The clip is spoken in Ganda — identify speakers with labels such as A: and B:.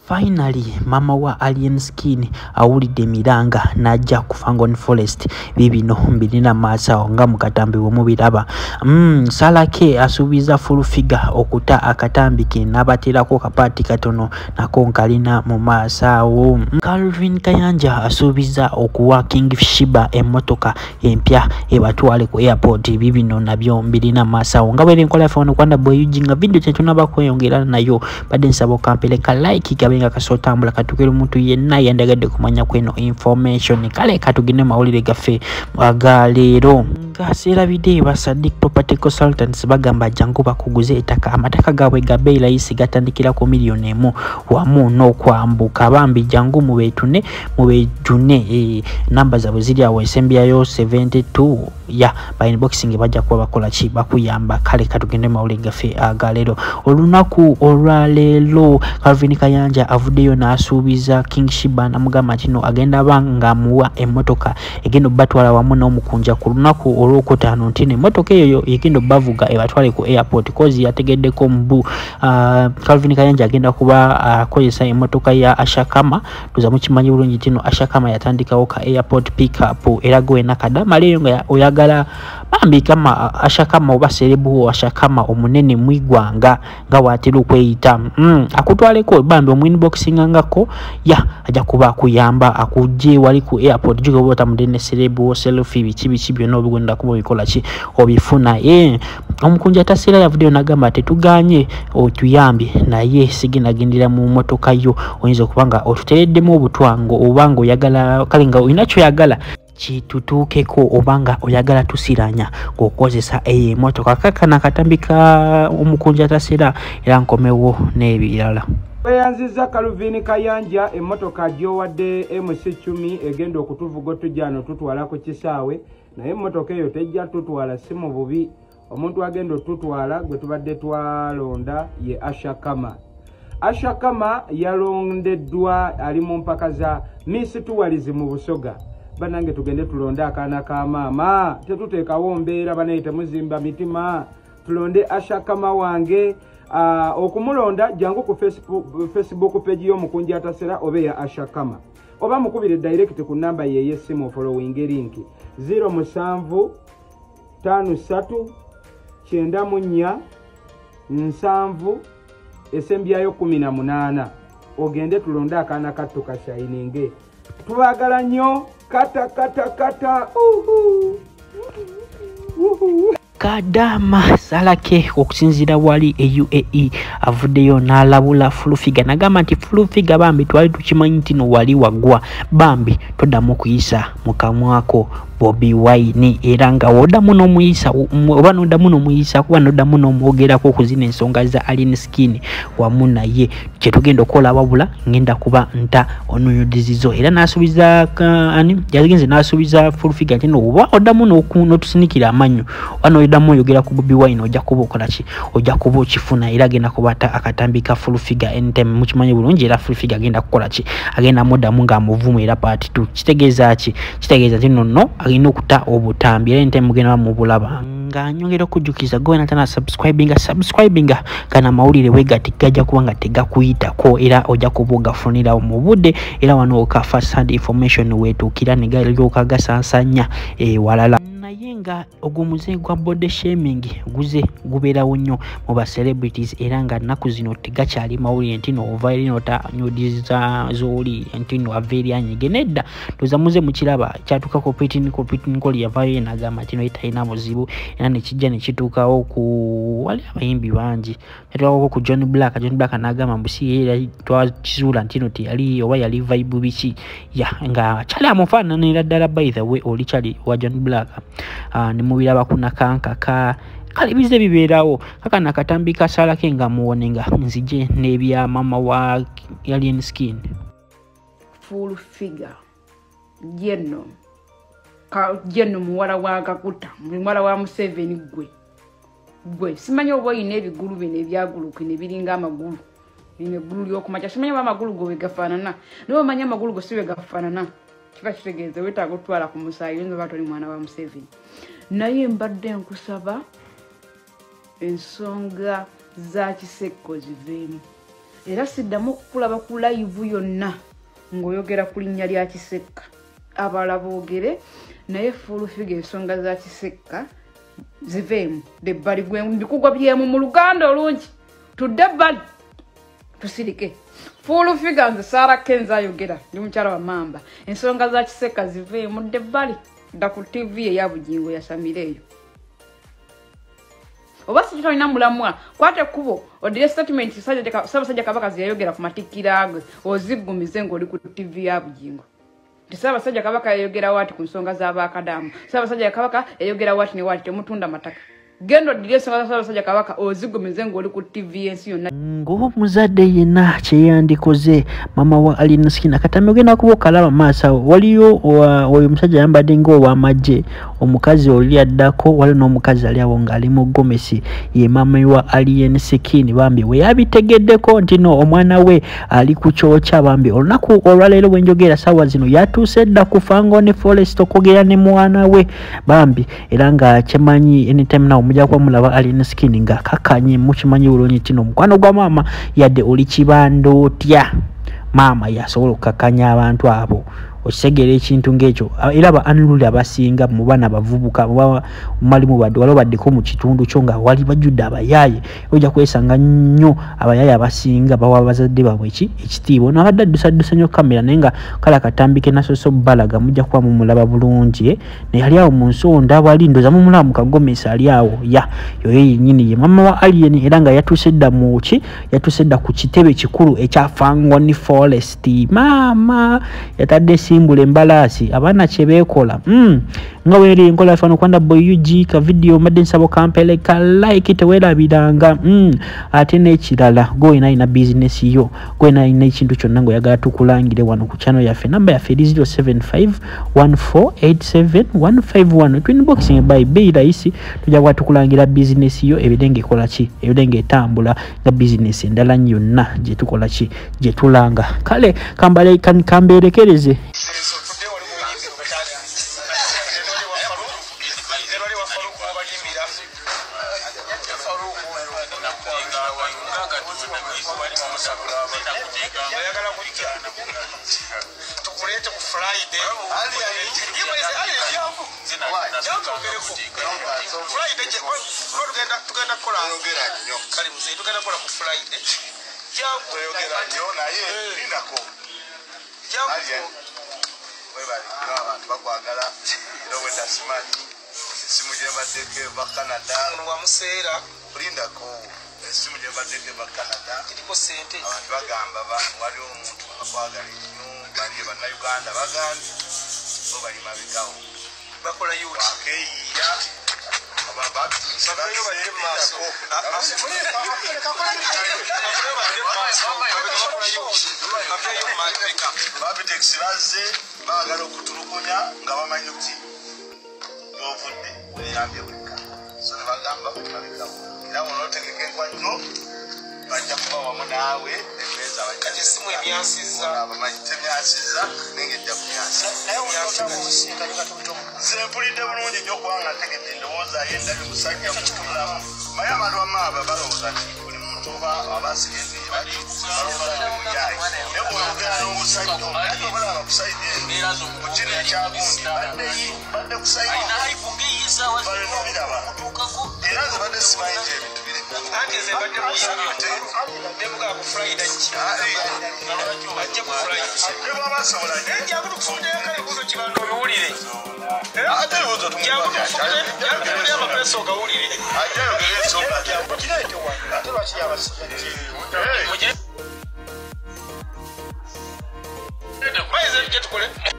A: Finally, mama wa Alien Skin awulidde emiranga najja ku Fangon Forest bibino mbirina maasawo nga mukatambi womubiraba. Salake asuubiza full figure okuta akatambi ke n'abaterako kapaati katono nako nkalina mu maasawo. Calvin Kayanja asuubiza okuwa King Sheebah emmotoka empya ebatwale ku airport bibino nabyo mbirina maasawo. Nga bwere nkola fano kwanda boy ujinga video kyetunaba kweyongera nayo badde nsabo kampele ka like kabenga kasotambula katukira omuntu yenna yandagadde kumanya kweno information kale katugine mawulire gaffe agalero ngaserabide ba Sadiq Property Consultants bagamba jangu bakuguze ettaka amataka gaabwe gabeera layisi gatandikira ku miliyoni emu wamu n'okwambuka bambi jangu mubetune namba zaabwe ziri awo esembyayo 72 ya by inboxing bajja kuba bakola ki bakuyamba kale katugende mawulire gaffe agalero olunaku olwalero Calvin Kayanja avuddeyo n'asuubiza King Sheebah namugamba kino agenda banga muwa emmotoka egendo batwala wamu n'omukunja ku lunaku olwokutaano ntine emmotoka eyo egendo bavuga ebatwale ku airport kozi yategeddeko mbu Calvin Kayanja agenda kuba akozesa emmotoka ya Ashakama tuza mukimanyi bulungi kino Ashakama yatandikawo ka airport pick up era gwe nakadama leyo nga oyagala bambi kama Ashakama oba serebu Ashakama omunene mwigwanga nga watera okweyita akutwaleko bambi omuinboxing ngako ya ajja kuba kuyamba akujje wali ku airport jugo bota mudene serebu selfie bichi byonna obigenda kuba bikola ki obifuna omukunja tasira ya video nagamba tetuganye otuyambi naye siginagindira mu motoka yo oyinza kubanga otutereddemu obutwango obango oyagala kalinga inacho yagala kitutuukeko obanga oyagala tusiranya ng'okozesa motoka kakana katambika omukunja tasira era nkomewo n'ebirala.
B: Yanziza Calvin Kayanja emmotoka gyowadde MC10 egenda okutuvuga otujjano tutwala ku kisaawe naye emmotoka eyo tejja tutwala si mu bubi omuntu agenda otutwala gwe tubadde twalonda ye Ashakama yalondeddwa ali mu mpaka za Miss Tourism mu Busoga banange tugende tulonde akaana ka maama tetuteekawo mbeera banayita muzimba mitima tulonde Ashakama wange okumulonda jangu ku Facebook page y'omukunja atasera obe ya Ashakama oba mukubire direct ku namba ye yesimu following link 07 53 94 7 esembyayo 18 ogende tulonde akaana katto ka shining tubagala nnyo kata
A: Kadama Salake okusinzira wali UAE avuddeyo n'alabula full figure nagamba nti full figure bambi twali tukimanyi nti no wali wagwa bambi toddamu kuyisa mukamwako Bobby Wine era nga wodamu n'omuyisa oba nodamu n'omuyisa kuba nodamu n'omwogerako okuzina ensonga za Alien Skin wamu naye kyetugenda okola wabula ngenda kuba nta onoyodizizo era n'asuubiza yagenze n'asuubiza full figure nti no oba odamu n'otusinikira amanyu wano odamu oyogera ku Bobby Wine ojja kuba okola ki ojja kuba okifuna era agenda kubata akatambika full figure anytime mukimanyi bulungi era full figure agenda kukola ki agenda modamu ng'amuvumu era part 2 kitegeeza ki kitegeeza nti no alina okuta obutambi era ente mugenda mu bulaba nga nyongera okujjukiza gwe natana subscribing kana mawulire wegati gajja kubanga tegakuyitako era ojja kubuga funira mu budde era wano ka first hand information wetukira ne galyo kagasansanya walala naye nga ogumuze gwa body shaming gubeerawo nnyo mu ba celebrities era nga nnaku zino tegakyali mawulire nti no ova eri nota nyodiza zooli nti no aveeri anyige nedda tozamuze mukiraba kyatuukako Pitin Nkoli yavaayo n'agamba nti no talina muzibu era nekijja nekituukawo ku wali abayimbi bangi kyatuukako ku John Black n'agamba mbu si era twakizuula nti no teyali oba yali vibe biki nga kyali amufaananira ddala by the way oli kyali wa John Black ni mubiraba kuna kankaka kale bize bibeerawo kaka nakatambika Salake nga muwonenga nzije n'ebya mama wa Alien Skin
C: full figure jenno muwala wa Kakuta muwala wa Museveni gwe simanyi oba oyina ebigulu bino ebyaguluka nebiringa amagulu bino eggulu ly'okumakya simanyi oba amagulu go begafaanana naye omanyi amagulu go si begafaanana kiba kitegeeza wetaaga otwala ku musaayi oyinza oba toli mwana wa Museveni naye mbadde nkusaba ensonga za Kisekko ziveemu era siddamu okukulaba ku live yonna ng'oyogera ku linnya lya Kisekka. Abalala boogere naye Full-Figure ensonga za Kisekka ziveemu debbali gwe mbikugwa byemu mu Luganda olungi tudde ebbali tusirike. Full-Figure nze Sarah Kenza ayogera ndi mukyala wa Mamba ensonga za Kisekka ziveemu debbali dda ku TV eya Bugingo ya Samireeyo. Oba si tulina mulamwa kwate kubo odire statement Ssaabasajja Kabaka ziyayogera ku matikkira gwe oziggumize ng'oli ku TV ya Bugingo. Ssaabasajja Kabaka yayogera wati ku nsonga z'Abakadamu. Ssaabasajja Kabaka yayogera wati ne wati temutunda mataka. Gendo diri ensonga za Ssaabasajja Kabaka oziggumize ng'oli ku TV yensi yonna.
A: Ng'omuzadde yenna kyeyandikoze Maama wa Alina Skin akatambi ogenda kuba okalaba maaso waliyo oyo musajja ayambadde ng'ow'amagye omukazi oli addako waliwo n'omukazi ali awo ng'ali mu gomesi ye Maama wa Alina Skin bambi we yabitegeddeko nti no omwana we ali ku kyokya bambi olunaku olwaleero bwe njogera ssaawa zino yatuuse dda ku Fangone Forest okogera ne mwana we bambi era nga kyemanyi anytime now mujja kuba mulaba Alina Skin nga kakanye mukimanyi bulungi kino mukwano gwa Maama yadde oli kibando otya Maama yasobola okukakanya abantu abo okisegera ekintu ng'ekyo era ba unruly abasinga mu baana bavubuka malimu badde waliwo baddeko mu kitundu kyo nga wali bajjudde abayaaye ojja kwesanga nnyo abayaaye abasinga bawa bazadde baabwe ekitiibwa ono abadde addusaddusa nnyo kamera naye nga kale akatambike nasoso balaga mujja kuba mumulaba bulungi naye ali awo mu nsonda wali ndoza mumulaba mu kagomesi ali awo yoyo yennyini ye Maama wa Alien era nga yatuuse dda yatuuse dda ku kitebe kikulu ekya Fangone Forest. Maama yatadde simbula embalaasi abaana kye beekola nga weeri enkola fano kwanda boyugi ka video madde nsabo kampele ka like teweerabiranga ate n'ekirala goyina ina business yo goyina ina ekintu kyonna ng'oyagala tukulangire wano ku channel yaffe namba yaffe 0751487151 twin boxing by bei rahisi tujja kuba tukulangira business yo ebide ng'ekola ki ebide ng'etambula nga business endala yonna gye tukola ki gye tulanga kale kamberekereze
D: Hey!